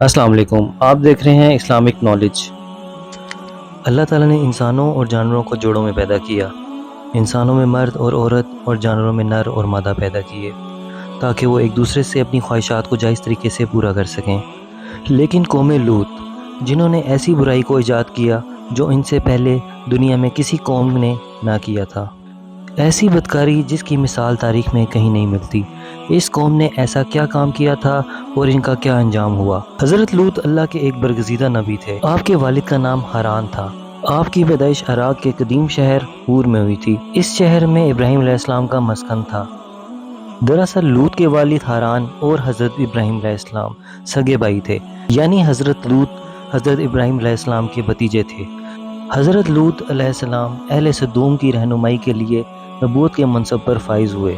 السلام علیکم، آپ دیکھ رہے ہیں اسلامک نالج۔ اللہ تعالیٰ نے انسانوں اور جانوروں کو جوڑوں میں پیدا کیا۔ انسانوں میں مرد اور عورت اور جانوروں میں نر اور مادہ پیدا کیے تاکہ وہ ایک دوسرے سے اپنی خواہشات کو جائز طریقے سے پورا کر سکیں۔ لیکن قوم لوط، جنہوں نے ایسی برائی کو ایجاد کیا جو ان سے پہلے دنیا میں کسی قوم نے نہ کیا تھا، ایسی بدکاری جس کی مثال تاریخ میں کہیں نہیں ملتی، اس قوم نے ایسا کیا کام کیا تھا اور ان کا کیا انجام ہوا؟ حضرت لوط اللہ کے ایک برگزیدہ نبی تھے۔ آپ کے والد کا نام حران تھا۔ آپ کی پیدائش عراق کے قدیم شہر ہور میں ہوئی تھی۔ اس شہر میں ابراہیم علیہ السلام کا مسکن تھا۔ دراصل لوط کے والد حران اور حضرت ابراہیم علیہ السلام سگے بھائی تھے، یعنی حضرت لوط حضرت ابراہیم علیہ السلام کے بھتیجے تھے۔ حضرت لوط علیہ السلام اہل سدوم کی رہنمائی کے لیے نبوت کے منصب پر فائز ہوئے۔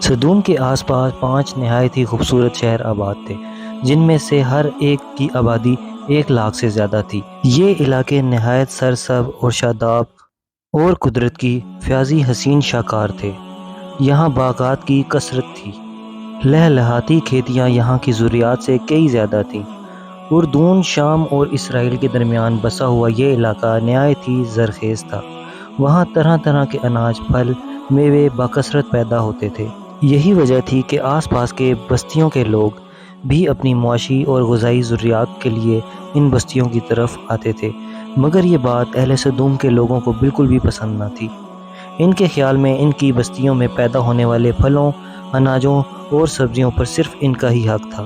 سدوم کے آس پاس 5 نہایت ہی خوبصورت شہر آباد تھے، جن میں سے ہر ایک کی آبادی 1 لاکھ سے زیادہ تھی۔ یہ علاقے نہایت سرسبز اور شاداب اور قدرت کی فیاضی حسین شاہکار تھے۔ یہاں باغات کی کثرت تھی۔ لہلہاتی کھیتیاں یہاں کی ضروریات سے کئی زیادہ تھیں۔ اردون، شام اور اسرائیل کے درمیان بسا ہوا یہ علاقہ نہایت ہی زرخیز تھا۔ وہاں طرح طرح کے اناج، پھل، میوے بکثرت پیدا ہوتے تھے۔ یہی وجہ تھی کہ آس پاس کے بستیوں کے لوگ بھی اپنی معاشی اور غذائی ضروریات کے لیے ان بستیوں کی طرف آتے تھے، مگر یہ بات اہل سدوم کے لوگوں کو بالکل بھی پسند نہ تھی۔ ان کے خیال میں ان کی بستیوں میں پیدا ہونے والے پھلوں، اناجوں اور سبزیوں پر صرف ان کا ہی حق تھا۔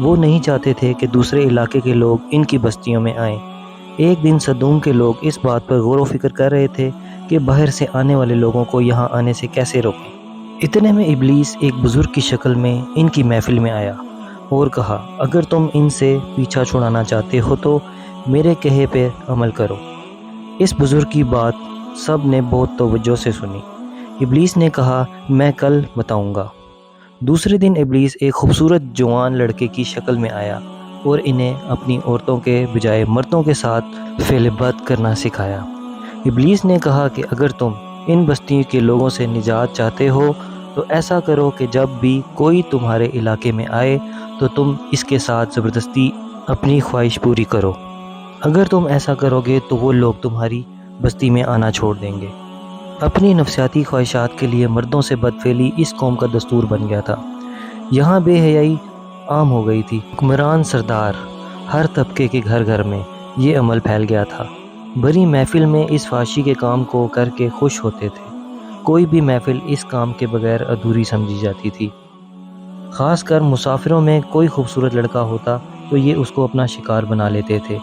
وہ نہیں چاہتے تھے کہ دوسرے علاقے کے لوگ ان کی بستیوں میں آئیں۔ ایک دن سدوم کے لوگ اس بات پر غور و فکر کر رہے تھے کہ باہر سے آنے والے لوگوں کو یہاں آنے سے کیسے روکیں۔ اتنے میں ابلیس ایک بزرگ کی شکل میں ان کی محفل میں آیا اور کہا، اگر تم ان سے پیچھا چھڑانا چاہتے ہو تو میرے کہے پہ عمل کرو۔ اس بزرگ کی بات سب نے بہت توجہ سے سنی۔ ابلیس نے کہا، میں کل بتاؤں گا۔ دوسرے دن ابلیس ایک خوبصورت جوان لڑکے کی شکل میں آیا اور انہیں اپنی عورتوں کے بجائے مردوں کے ساتھ فعل بد کرنا سکھایا۔ ابلیس نے کہا کہ اگر تم ان بستیوں کے لوگوں سے نجات چاہتے ہو تو ایسا کرو کہ جب بھی کوئی تمہارے علاقے میں آئے تو تم اس کے ساتھ زبردستی اپنی خواہش پوری کرو۔ اگر تم ایسا کرو گے تو وہ لوگ تمہاری بستی میں آنا چھوڑ دیں گے۔ اپنی نفسیاتی خواہشات کے لیے مردوں سے بدفعلی اس قوم کا دستور بن گیا تھا۔ یہاں بے حیائی عام ہو گئی تھی۔ حکمران، سردار، ہر طبقے کے گھر گھر میں یہ عمل پھیل گیا تھا۔ بڑی محفل میں اس فحاشی کے کام کو کر کے خوش ہوتے تھے۔ کوئی بھی محفل اس کام کے بغیر ادھوری سمجھی جاتی تھی۔ خاص کر مسافروں میں کوئی خوبصورت لڑکا ہوتا تو یہ اس کو اپنا شکار بنا لیتے تھے۔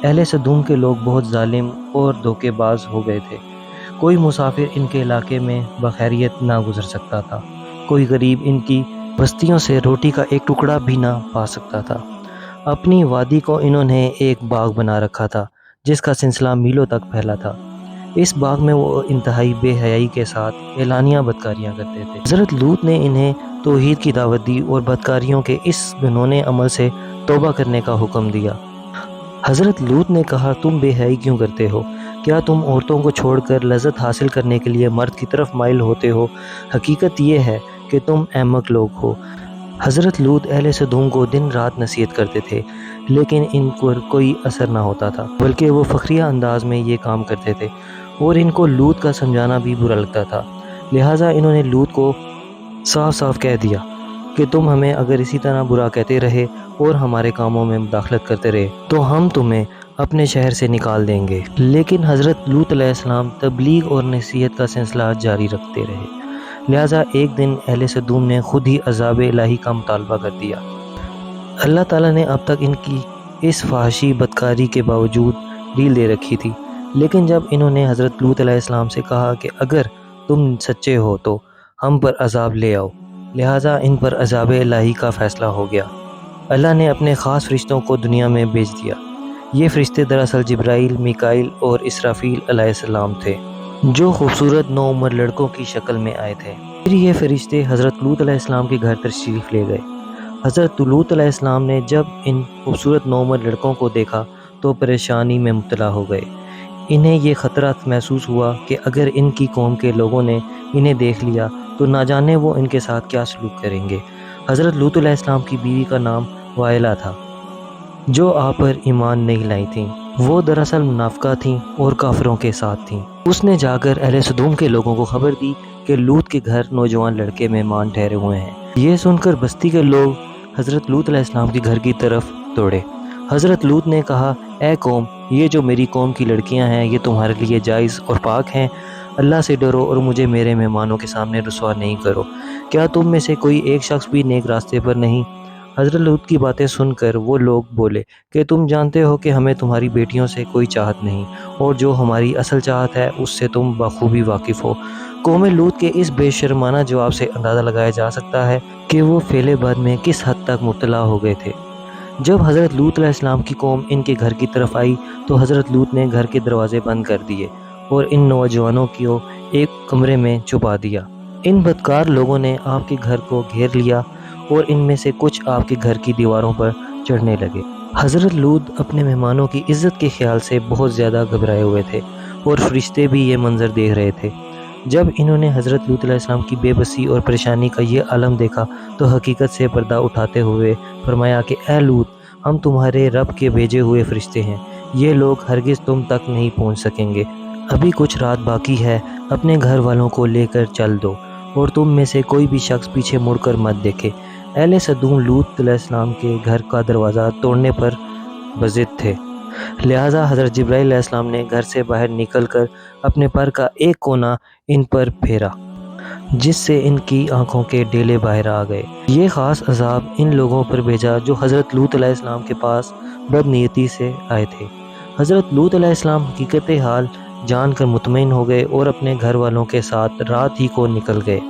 اہل سدوم کے لوگ بہت ظالم اور دھوکے باز ہو گئے تھے۔ کوئی مسافر ان کے علاقے میں بخیریت نہ گزر سکتا تھا۔ کوئی غریب ان کی بستیوں سے روٹی کا ایک ٹکڑا بھی نہ پا سکتا تھا۔ اپنی وادی کو انہوں نے ایک باغ بنا رکھا تھا جس کا سلسلہ میلوں تک پھیلا تھا۔ اس باغ میں وہ انتہائی بے حیائی کے ساتھ اعلانیہ بدکاریاں کرتے تھے۔ حضرت لوط نے انہیں توحید کی دعوت دی اور بدکاریوں کے اس گھنونے عمل سے توبہ کرنے کا حکم دیا۔ حضرت لوط نے کہا، تم بے حیائی کیوں کرتے ہو؟ کیا تم عورتوں کو چھوڑ کر لذت حاصل کرنے کے لیے مرد کی طرف مائل ہوتے ہو؟ حقیقت یہ ہے کہ تم احمق لوگ ہو۔ حضرت لوط اہل سدوم کو دن رات نصیحت کرتے تھے، لیکن ان پر کوئی اثر نہ ہوتا تھا، بلکہ وہ فخریہ انداز میں یہ کام کرتے تھے اور ان کو لوط کا سمجھانا بھی برا لگتا تھا۔ لہٰذا انہوں نے لوط کو صاف صاف کہہ دیا کہ تم ہمیں اگر اسی طرح برا کہتے رہے اور ہمارے کاموں میں مداخلت کرتے رہے تو ہم تمہیں اپنے شہر سے نکال دیں گے۔ لیکن حضرت لوط علیہ السلام تبلیغ اور نصیحت کا سلسلہ جاری رکھتے رہے۔ لہٰذا ایک دن اہل سدوم نے خود ہی عذاب الہی کا مطالبہ کر دیا۔ اللہ تعالیٰ نے اب تک ان کی اس فحاشی بدکاری کے باوجود ڈھیل دے رکھی تھی، لیکن جب انہوں نے حضرت لوط علیہ السلام سے کہا کہ اگر تم سچے ہو تو ہم پر عذاب لے آؤ، لہٰذا ان پر عذاب الہی کا فیصلہ ہو گیا۔ اللہ نے اپنے خاص فرشتوں کو دنیا میں بھیج دیا۔ یہ فرشتے دراصل جبرائیل، میکائیل اور اسرافیل علیہ السلام تھے، جو خوبصورت نوعمر لڑکوں کی شکل میں آئے تھے۔ پھر یہ فرشتے حضرت لوط علیہ السلام کے گھر تشریف لے گئے۔ حضرت لوط علیہ السلام نے جب ان خوبصورت نوعمر لڑکوں کو دیکھا تو پریشانی میں مبتلا ہو گئے۔ انہیں یہ خطرہ محسوس ہوا کہ اگر ان کی قوم کے لوگوں نے انہیں دیکھ لیا تو نہ جانے وہ ان کے ساتھ کیا سلوک کریں گے۔ حضرت لوط علیہ السلام کی بیوی کا نام وائلہ تھا۔ جو آپ پر ایمان نہیں لائی تھیں، وہ دراصل منافقہ تھیں اور کافروں کے ساتھ تھیں۔ اس نے جا کر اہل سدوم کے لوگوں کو خبر دی کہ لوط کے گھر نوجوان لڑکے مہمان ٹھہرے ہوئے ہیں۔ یہ سن کر بستی کے لوگ حضرت لوط علیہ السلام کے گھر کی طرف دوڑے۔ حضرت لوط نے کہا، اے قوم، یہ جو میری قوم کی لڑکیاں ہیں یہ تمہارے لیے جائز اور پاک ہیں۔ اللہ سے ڈرو اور مجھے میرے مہمانوں کے سامنے رسوا نہیں کرو۔ کیا تم میں سے کوئی ایک شخص بھی نیک راستے پر نہیں؟ حضرت لوط کی باتیں سن کر وہ لوگ بولے کہ تم جانتے ہو کہ ہمیں تمہاری بیٹیوں سے کوئی چاہت نہیں، اور جو ہماری اصل چاہت ہے اس سے تم بخوبی واقف ہو۔ قوم لوط کے اس بے شرمانہ جواب سے اندازہ لگایا جا سکتا ہے کہ وہ فعل بد میں کس حد تک مبتلا ہو گئے تھے۔ جب حضرت لوط علیہ السلام کی قوم ان کے گھر کی طرف آئی تو حضرت لوط نے گھر کے دروازے بند کر دیے اور ان نوجوانوں کو ایک کمرے میں چھپا دیا۔ ان بدکار لوگوں نے آپ کے گھر کو گھیر لیا اور ان میں سے کچھ آپ کے گھر کی دیواروں پر چڑھنے لگے۔ حضرت لوط اپنے مہمانوں کی عزت کے خیال سے بہت زیادہ گھبرائے ہوئے تھے اور فرشتے بھی یہ منظر دیکھ رہے تھے۔ جب انہوں نے حضرت لوط علیہ السلام کی بے بسی اور پریشانی کا یہ عالم دیکھا تو حقیقت سے پردہ اٹھاتے ہوئے فرمایا کہ اے لوط، ہم تمہارے رب کے بھیجے ہوئے فرشتے ہیں، یہ لوگ ہرگز تم تک نہیں پہنچ سکیں گے۔ ابھی کچھ رات باقی ہے، اپنے گھر والوں کو لے کر چل دو اور تم میں سے کوئی بھی شخص پیچھے مڑ کر مت دیکھے۔ اہل سدوم لوط علیہ السلام کے گھر کا دروازہ توڑنے پر بضد تھے، لہٰذا حضرت جبرائیل علیہ السلام نے گھر سے باہر نکل کر اپنے پر کا ایک کونا ان پر پھیرا، جس سے ان کی آنکھوں کے ڈیلے باہر آ گئے۔ یہ خاص عذاب ان لوگوں پر بھیجا جو حضرت لوط علیہ السلام کے پاس بد نیتی سے آئے تھے۔ حضرت لوط علیہ السلام حقیقت حال جان کر مطمئن ہو گئے اور اپنے گھر والوں کے ساتھ رات ہی کو نکل گئے۔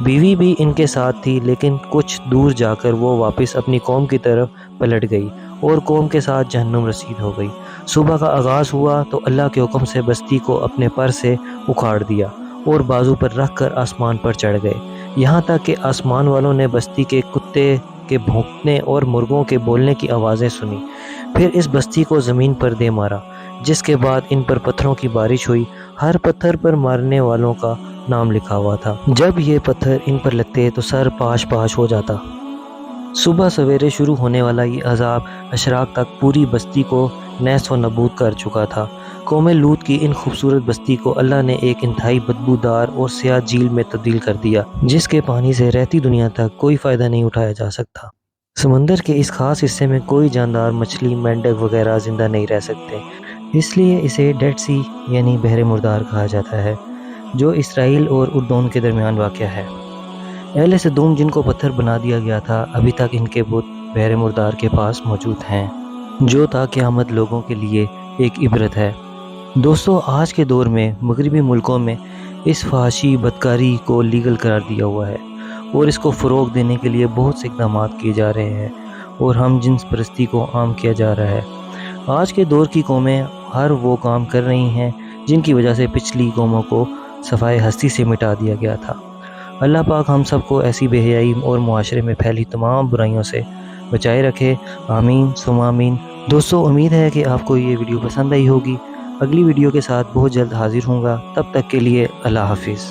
بیوی بھی ان کے ساتھ تھی، لیکن کچھ دور جا کر وہ واپس اپنی قوم کی طرف پلٹ گئی اور قوم کے ساتھ جہنم رسید ہو گئی۔ صبح کا آغاز ہوا تو اللہ کے حکم سے بستی کو اپنے پر سے اکھاڑ دیا اور بازو پر رکھ کر آسمان پر چڑھ گئے، یہاں تک کہ آسمان والوں نے بستی کے کتے کے بھونکنے اور مرغوں کے بولنے کی آوازیں سنی۔ پھر اس بستی کو زمین پر دے مارا، جس کے بعد ان پر پتھروں کی بارش ہوئی۔ ہر پتھر پر مارنے والوں کا نام لکھا ہوا تھا۔ جب یہ پتھر ان پر لگتے تو سر پاش پاش ہو جاتا۔ صبح سویرے شروع ہونے والا یہ عذاب اشراق تک پوری بستی کو نیست و نابود کر چکا تھا۔ قوم لوط کی ان خوبصورت بستی کو اللہ نے ایک انتہائی بدبودار اور سیاہ جھیل میں تبدیل کر دیا، جس کے پانی سے رہتی دنیا تک کوئی فائدہ نہیں اٹھایا جا سکتا۔ سمندر کے اس خاص حصے میں کوئی جاندار مچھلی، مینڈک وغیرہ زندہ نہیں رہ سکتے، اس لیے اسے ڈیڈ سی یعنی بحر مردار کہا جاتا ہے، جو اسرائیل اور اردون کے درمیان واقع ہے۔ اہل سدوم جن کو پتھر بنا دیا گیا تھا، ابھی تک ان کے بت بحر مردار کے پاس موجود ہیں، جو تا قیامت لوگوں کے لیے ایک عبرت ہے۔ دوستو، آج کے دور میں مغربی ملکوں میں اس فحاشی بدکاری کو لیگل قرار دیا ہوا ہے اور اس کو فروغ دینے کے لیے بہت سے اقدامات کیے جا رہے ہیں اور ہم جنس پرستی کو عام کیا جا رہا ہے۔ آج کے دور کی قومیں ہر وہ کام کر رہی ہیں جن کی وجہ سے پچھلی قوموں کو صفائے ہستی سے مٹا دیا گیا تھا۔ اللہ پاک ہم سب کو ایسی بے حیائی اور معاشرے میں پھیلی تمام برائیوں سے بچائے رکھے، آمین ثم آمین۔ دوستو، امید ہے کہ آپ کو یہ ویڈیو پسند آئی ہوگی۔ اگلی ویڈیو کے ساتھ بہت جلد حاضر ہوں گا، تب تک کے لیے اللہ حافظ۔